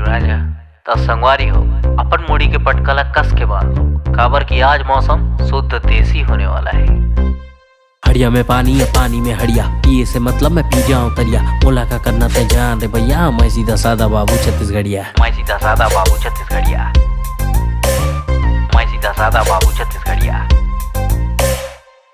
राजा त संगवारी हो अपन मुड़ी के पटकला कस के बांध लो, काबर की आज मौसम शुद्ध देसी होने वाला है। हड़िया में पानी है पानी में हड़िया, पिए से मतलब मैं पी जाऊं तरिया। मोला का करना ते जान रे भैया, मैं सीधा सादा बाबू छत्तीसगढ़िया। मैं सीधा सादा बाबू छत्तीसगढ़िया। मैं सीधा सादा बाबू छत्तीसगढ़िया।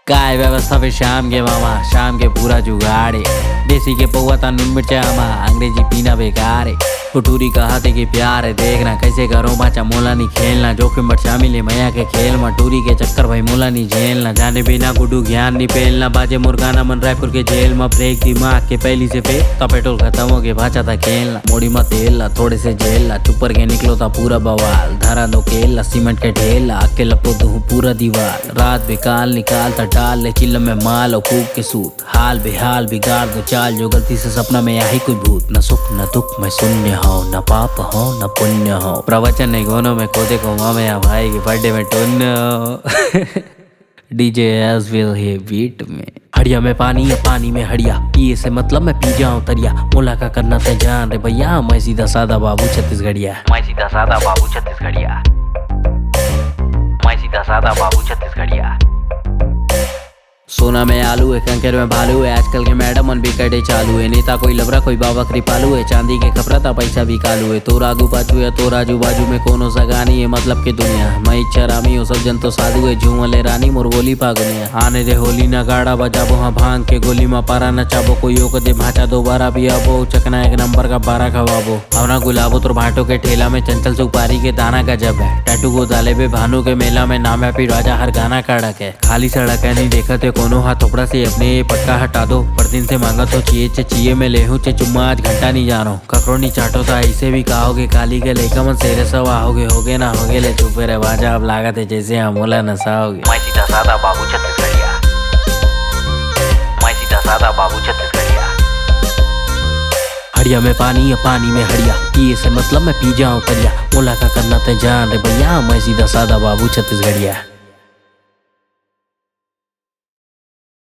काय व्यवस्था पे शाम के मामा, शाम के पूरा जुगाड़े। देसी के पौवा ता नून मिर्चा मामा, अंग्रेजी पीना बेकार है। कुटूरी कहा थे कि प्यार है, देखना कैसे करो बाचा मोला नहीं खेलना। जोखिम बट शामिल है मैया के खेल में, टूरी के चक्कर भाई मोला नहीं झेलना। जाने बिना गुडू ज्ञान नहीं पेलना, बाजे मुर्गाना मन रायपुर के जेल में। ब्रेक दिमाग के पहली से पे तो पेट्रोल खत्म हो गया, भाचा था खेलना। मोड़ी मत तेलना थोड़े से झेलना, चुपर के निकलो था पूरा बवाल। धारा दो केला सीमेंट के ढेला, आके लपो दूं पूरा दीवार। रात बेकाल निकालता डाल ले चिल्ल में माल और फूक के सूत। हाल बेहाल बिगाड़ दो चाल, जो गलती से सपना में आई कोई भूत। न सुख न दुख में शून्य हो, न पाप हो न पुण्य हो। प्रवचन नहीं गोनो में खोदे को मामे या भाई के बर्थडे में टुन्न हो। डीजे एस विल ही बीट में। हड़िया में पानी है पानी में हड़िया, पिए से मतलब मैं पी जाऊं तरिया। मोला का करना ते जान रे भैया, मैं सीधा सादा बाबू छत्तीसगढ़िया। मैं सीधा सादा बाबू छत्तीसगढ़िया। मैं सीधा सादा बाबू छत्तीसगढ़िया। सोना में आलू है कंकर में भालू है, आजकल के मैडम मन भी कटे चालू है। नेता कोई लबरा कोई बाबा कृपालू है, चांदी के खपरा था पैसा भी कालू है। तो आगू पाछू है तो राजू बाजू में कोनो सगानी है, मतलब के दुनिया। मैं इच्छा रामी हूँ सब जन तो साधु है, झूमले रानी मोर बोली पागुनिया। आने दे होली ना गाड़ा बजाबो, हाँ भांग के गोली में पारा नचाबो। कोई को दे भाचा दोबारा भी आबो, चकना एक नंबर का बारा खवाबो। अपना गुलाबो तो भाटो के ठेला में, चंचल सुपारी के दाना गजब है। टैटू को दाले बे भानु के मेला में, नाम है पी राजा हर गाना कड़क है। खाली सड़क है नहीं देखा थे कोनो, हाथ थोपड़ा से अपने पटका हटा दो। पर दिन से मांगा तो चाहिए मैं ले हूँ चे चुम्मा, आज घंटा नहीं जानो। ककड़ो नहीं चाटो था ऐसे भी कहोगे, काली के लेका मन सेरे सब आओगे। होगे ना होगे ले चुपे रे बाजा, अब लागत है जैसे हमोला नसाओगे। मैं सीधा सादा बाबू छत्तीसगढ़िया। मैं सीधा सादा बाबू छत्तीसगढ़िया। हड़िया में पानी है पानी में हड़िया, पिए से मतलब मैं पी जाऊं तरिया। मोला का करना ते जान रे भैया, मैं सीधा सादा बाबू छत्तीसगढ़िया।